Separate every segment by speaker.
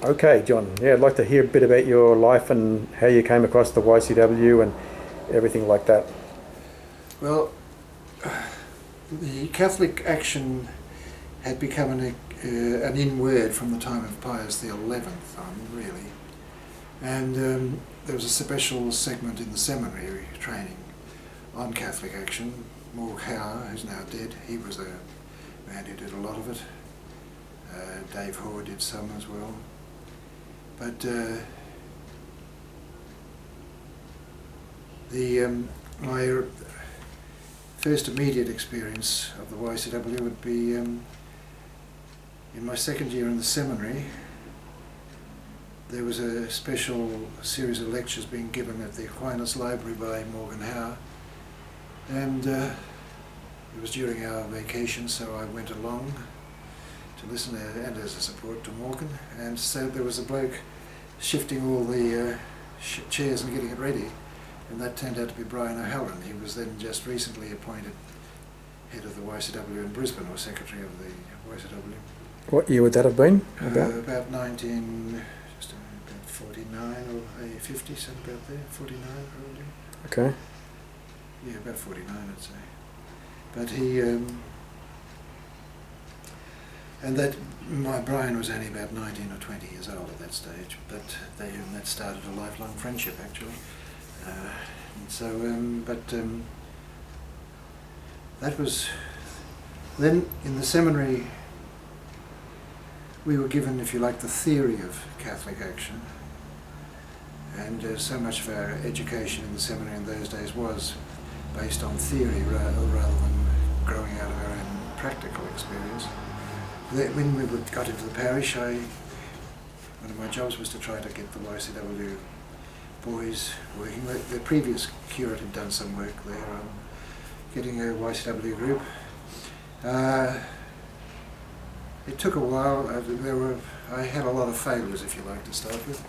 Speaker 1: Okay, John. Yeah, I'd like to hear a bit about your life and how you came across the YCW and everything like that.
Speaker 2: Well, the Catholic action had become an in word from the time of Pius XI on, really. And there was a special segment in the seminary training on Catholic action. Maguire, who's now dead, he was a man who did a lot of it. Dave Hoare did some as well. But my first immediate experience of the YCW would be in my second year in the seminary. There was a special series of lectures being given at the Aquinas Library by Morgan Howe, and it was during our vacation, so I went along to listen and as a support to Morgan. And so there was a bloke shifting all the chairs and getting it ready, and that turned out to be Brian O'Halloran. He was then just recently appointed head of the YCW in Brisbane, or secretary of the YCW.
Speaker 1: What year would that have been?
Speaker 2: About 49 or 50, something about there, 49 probably.
Speaker 1: Okay.
Speaker 2: Yeah, about 49 I'd say. But he, and that, my Brian was only about 19 or 20 years old at that stage, but that started a lifelong friendship actually. That was, then in the seminary we were given, if you like, the theory of Catholic action, and so much of our education in the seminary in those days was based on theory rather than growing out of our own practical experience. When we got into the parish, one of my jobs was to try to get the YCW boys working. The previous curate had done some work there on getting a YCW group. It took a while. I had a lot of failures, if you like, to start with,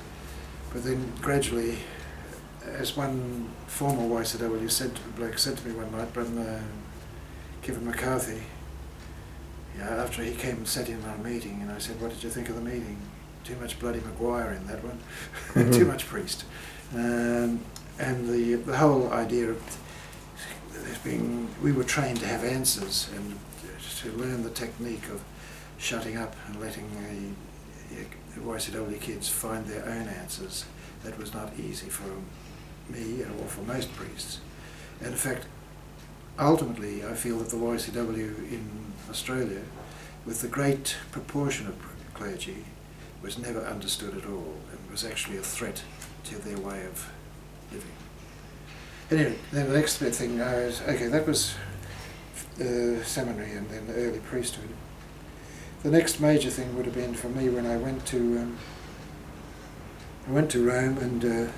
Speaker 2: but then gradually, as one former YCW bloke said to me one night, Brother Kevin McCarthy, after he came and sat in on a meeting, and I said, "What did you think of the meeting?" "Too much bloody Maguire in that one."
Speaker 1: Mm-hmm.
Speaker 2: Too much priest. And the whole idea of we were trained to have answers and to learn the technique of shutting up and letting the YCW kids find their own answers. That was not easy for me or for most priests. And in fact, ultimately I feel that the YCW in Australia, with the great proportion of clergy, was never understood at all and was actually a threat to their way of living. Anyway, then the next thing was, okay, that was seminary and then the early priesthood. The next major thing would have been for me when I went to Rome, and the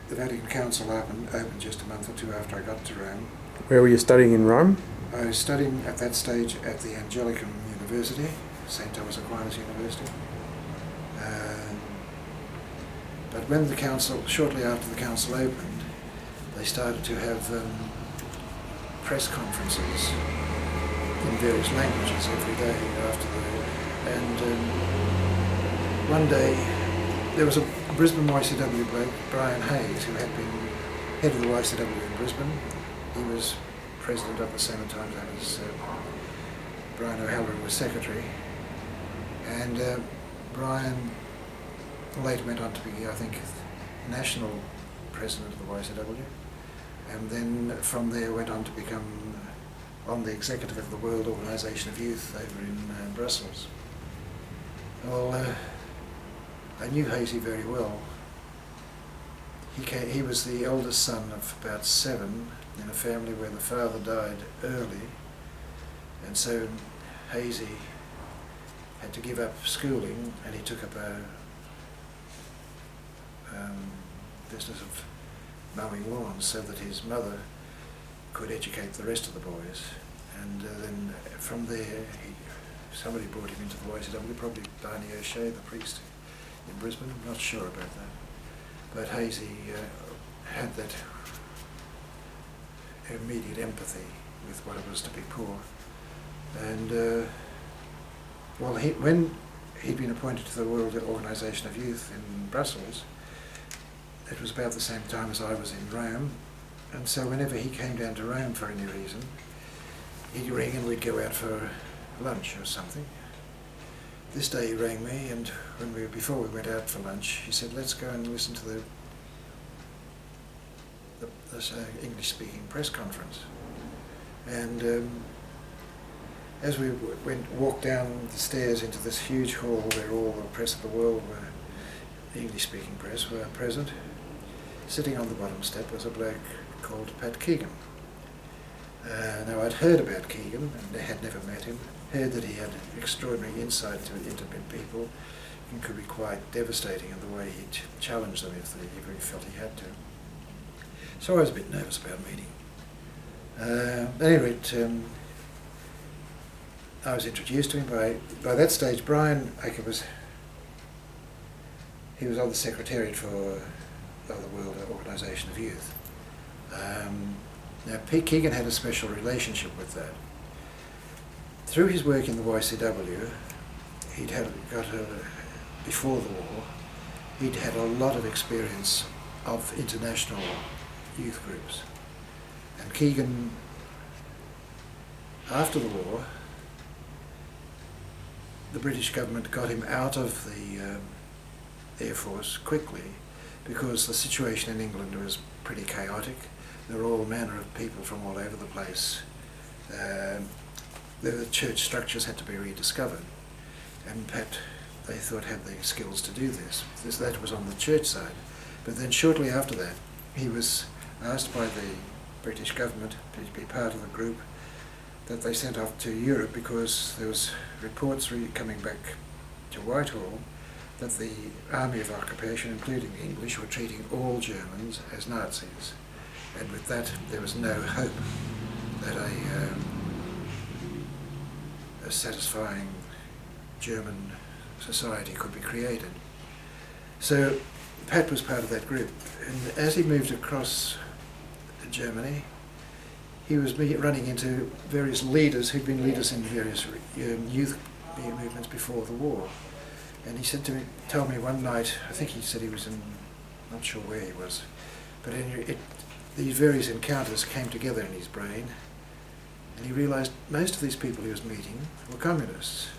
Speaker 2: Vatican Council opened just a month or two after I got to Rome.
Speaker 1: Where were you studying in Rome?
Speaker 2: I was studying at that stage at the Angelicum University, St. Thomas Aquinas University. But when the council, shortly after the council opened, they started to have press conferences in various languages every day and one day there was a Brisbane YCW bloke, Brian Hayes, who had been head of the YCW in Brisbane. He was president at the same time as Brian O'Halloran was secretary, and Brian later went on to be, I think, national president of the YCW, and then from there went on to become on the executive of the World Organisation of Youth over in Brussels. Well, I knew Hazy very well. He was the eldest son of about 7 in a family where the father died early, and so Hazy had to give up schooling, and he took up a business of mowing lawns so that his mother could educate the rest of the boys. And then from there, somebody brought him into the YCW, probably Barney O'Shea, the priest in Brisbane. I'm not sure about that. But Hazy had that immediate empathy with what it was to be poor. And when he'd been appointed to the World Organisation of Youth in Brussels. It was about the same time as I was in Rome, and so whenever he came down to Rome for any reason, he'd ring and we'd go out for lunch or something. This day he rang me, and before we went out for lunch, he said, let's go and listen to this English-speaking press conference. And as we walked down the stairs into this huge hall where all the press of the world the English-speaking press were present, sitting on the bottom step was a bloke called Pat Keegan. Now I'd heard about Keegan and had never met him, heard that he had extraordinary insight into people and could be quite devastating in the way he challenged them if he felt he had to. So I was a bit nervous about meeting. At any rate, I was introduced to him by that stage. Brian Aker was on the Secretariat for the World Organisation of Youth. Now Keegan had a special relationship with that. Through his work in the YCW, before the war, he'd had a lot of experience of international youth groups. And Keegan, after the war, the British government got him out of the Air Force quickly because the situation in England was pretty chaotic. There were all manner of people from all over the place. The church structures had to be rediscovered, and Pat, they thought, had the skills to do this. That was on the church side. But then shortly after that, he was asked by the British government to be part of the group that they sent off to Europe because there was reports coming back to Whitehall that the Army of Occupation, including the English, were treating all Germans as Nazis. And with that, there was no hope that a satisfying German society could be created. So Pat was part of that group, and as he moved across Germany, he was running into various leaders who'd been leaders in various youth movements before the war. And he told me one night, I think he said he was not sure where he was, but these various encounters came together in his brain, and he realised most of these people he was meeting were communists.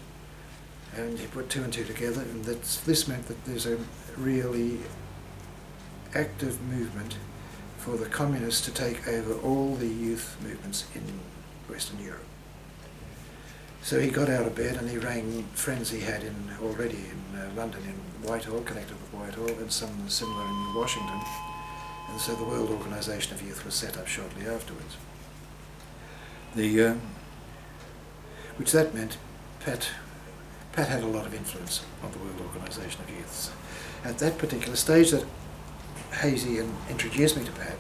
Speaker 2: And he put two and two together, and this meant that there's a really active movement for the communists to take over all the youth movements in Western Europe. So he got out of bed and he rang friends he had already in London, in Whitehall, connected with Whitehall, and some similar in Washington. And so the World Organisation of Youth was set up shortly afterwards. Which that meant Pat had a lot of influence on the World Organisation of Youth. At that particular stage that Hazy introduced me to Pat,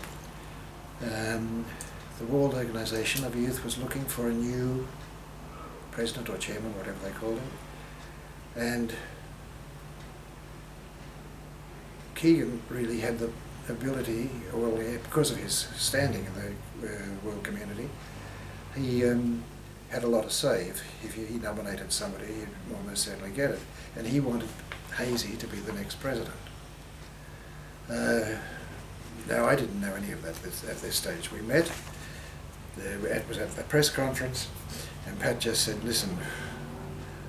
Speaker 2: the World Organisation of Youth was looking for a new president or chairman, whatever they called him, and Keegan really had the ability, because of his standing in the world community, he had a lot of say. If he nominated somebody, he'd almost certainly get it. And he wanted Hazy to be the next president. Now, I didn't know any of that at this stage. We met, it was at the press conference, and Pat just said, listen,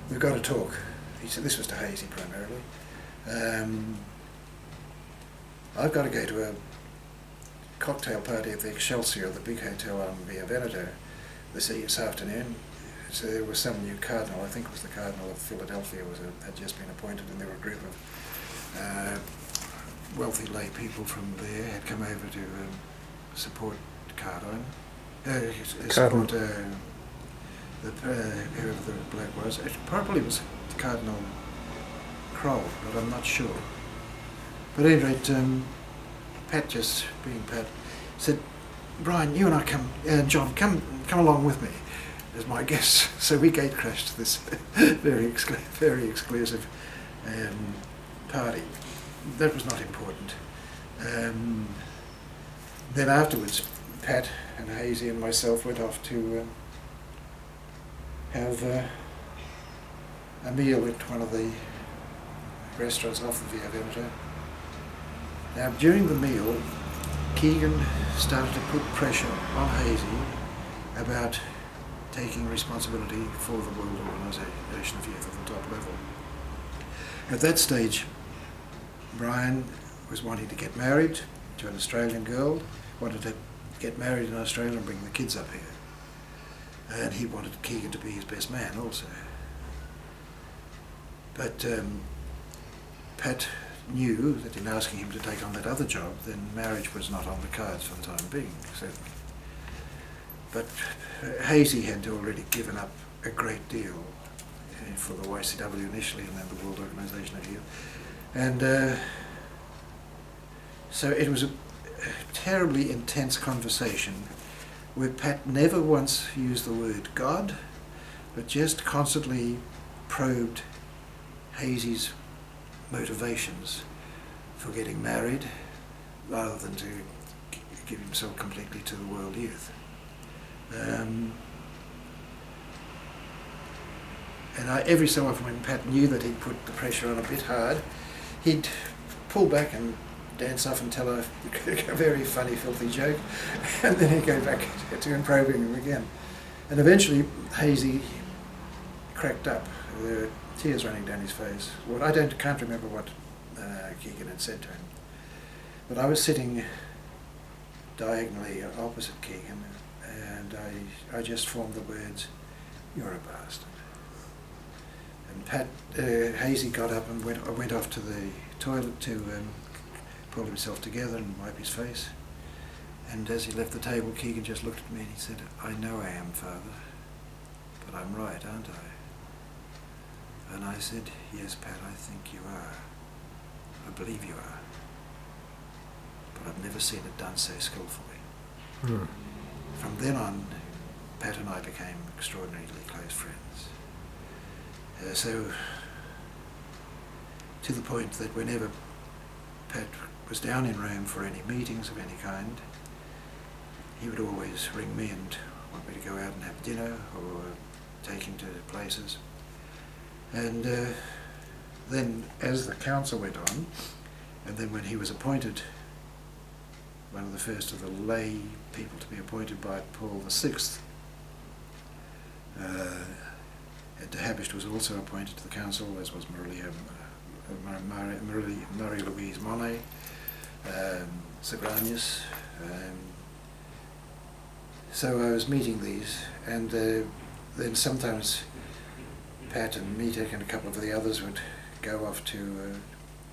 Speaker 2: we've got to talk. He said, this was to Hazy primarily. I've got to go to a cocktail party at the Excelsior, the big hotel on Via Veneto, this afternoon. So there was some new cardinal, I think it was the Cardinal of Philadelphia, had just been appointed, and there were a group of wealthy lay people from there had come over to support Cardine, support whoever the bloke was. It probably was Cardinal Kroll, but I'm not sure. But at any rate, Pat, just being Pat, said, Brian, you and I John, come along with me as my guests. So we gate crashed this very exclusive party. That was not important. Then afterwards, Pat and Hazy and myself went off to have a meal at one of the restaurants off the Via Veneto. Now, during the meal, Keegan started to put pressure on Hazy about taking responsibility for the World Organisation of Youth at the top level. At that stage, Brian was wanting to get married to an Australian girl, wanted to get married in Australia and bring the kids up here. And he wanted Keegan to be his best man also. But Pat knew that in asking him to take on that other job, then marriage was not on the cards for the time being, certainly. But Hazy had already given up a great deal for the YCW initially and then the World Organisation of Youth. And so it was a terribly intense conversation where Pat never once used the word God, but just constantly probed Hazy's motivations for getting married rather than to give himself completely to the world youth. And every so often when Pat knew that he'd put the pressure on a bit hard, he'd pull back and dance off and tell a very funny, filthy joke, and then he'd go back to probing him again. And eventually Hazy cracked up. There were tears running down his face. Well, I can't remember what Keegan had said to him, but I was sitting diagonally opposite Keegan, and I just formed the words, "You're a bastard." And Pat, Hazy got up and went off to the toilet to pull himself together and wipe his face. And as he left the table, Keegan just looked at me and he said, "I know I am, Father, but I'm right, aren't I?" And I said, "Yes, Pat, I think you are. I believe you are. But I've never seen it done so skillfully."
Speaker 1: Hmm.
Speaker 2: From then on, Pat and I became extraordinarily close friends. So, to the point that whenever Pat was down in Rome for any meetings of any kind, he would always ring me and want me to go out and have dinner or take him to places. And then as the council went on, and then when he was appointed, one of the first of the lay people to be appointed by Paul VI, de Habicht was also appointed to the council, as was Marie-Louise Monet, Sagranius. So I was meeting these, and then sometimes Pat and Mitek and a couple of the others would go off to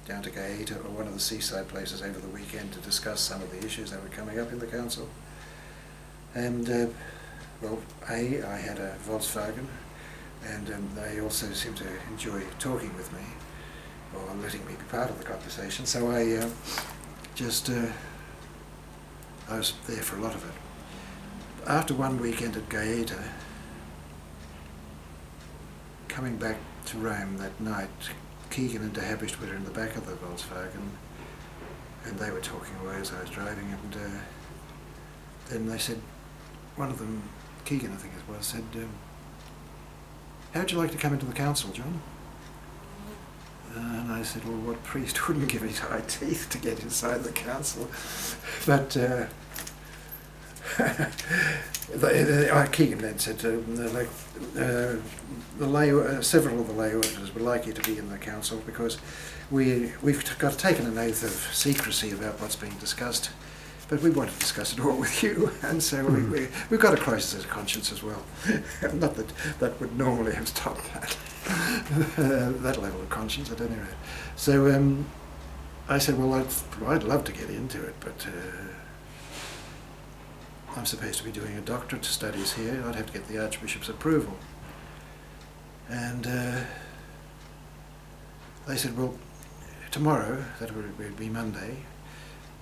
Speaker 2: down to Gaeta or one of the seaside places over the weekend to discuss some of the issues that were coming up in the council. And well, I had a Volkswagen, and they also seemed to enjoy talking with me or letting me be part of the conversation. So I was there for a lot of it. After one weekend at Gaeta, coming back to Rome that night, Keegan and de Habicht were in the back of the Volkswagen, and they were talking away as I was driving, and then they said, one of them, Keegan I think it was, said, "How'd you like to come into the council, John?" And I said, "Well, what priest wouldn't give his eye teeth to get inside the council?" But Keegan then said, several of the lay auditors would like you to be in the council because we've got taken an oath of secrecy about what's being discussed, but we want to discuss it all with you, and so we've got a crisis of conscience as well. Not that would normally have stopped that, that level of conscience at any rate. So I said, well, I'd love to get into it, but I'm supposed to be doing a doctorate studies here. I'd have to get the Archbishop's approval. And they said, well, tomorrow, that would be Monday,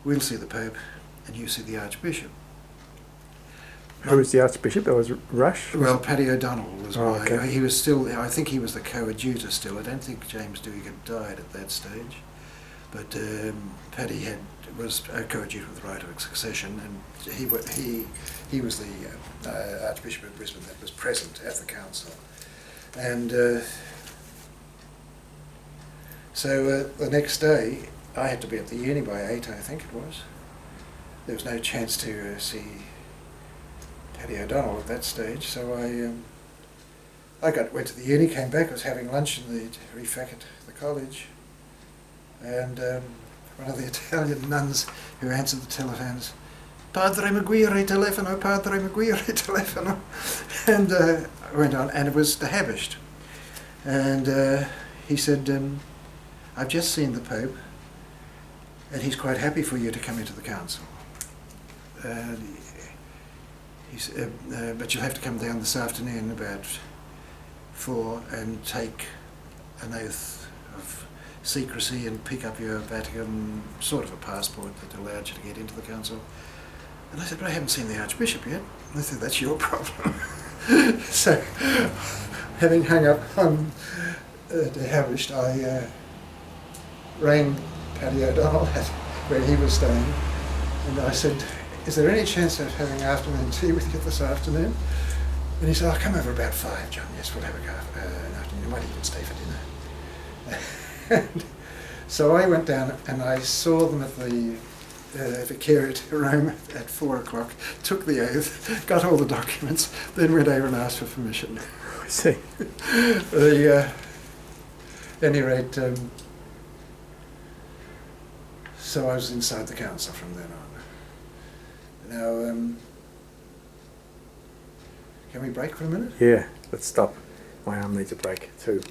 Speaker 2: we'll see the Pope and you see the Archbishop.
Speaker 1: Who was the Archbishop? That was Rush?
Speaker 2: Well, Paddy O'Donnell was
Speaker 1: okay.
Speaker 2: He was still, I think he was the coadjutor still. I don't think James Dewey had died at that stage. But Paddy was a coadjutor with the right of succession, and he was the Archbishop of Brisbane that was present at the council. And So the next day, I had to be at the uni by 8, I think it was. There was no chance to see Paddy O'Donnell at that stage, so went to the uni, came back, I was having lunch in the refec at the college, and one of the Italian nuns who answered the telephones, "Padre Maguire telefono, Padre Maguire telefono," and I went on, and it was the Habished, and he said, "I've just seen the Pope, and he's quite happy for you to come into the council. But you'll have to come down this afternoon about 4 and take an oath of secrecy and pick up your Vatican, sort of a passport that allowed you to get into the council." And I said, "But I haven't seen the Archbishop yet." And I said, "That's your problem." So, having hung up on De Habished, I rang Paddy O'Donnell where he was staying, and I said, "Is there any chance of having afternoon tea with you this afternoon?" And he said, "I'll come over about 5, John. Yes, we'll have a go an afternoon. Why don't you can stay for dinner?" And so I went down and I saw them at the Vicariate Rome at 4 o'clock, took the oath, got all the documents, then went over and asked for permission.
Speaker 1: I see.
Speaker 2: At any rate, so I was inside the council from then on. Now, can we break for a minute?
Speaker 1: Yeah, let's stop. My arm needs a break too.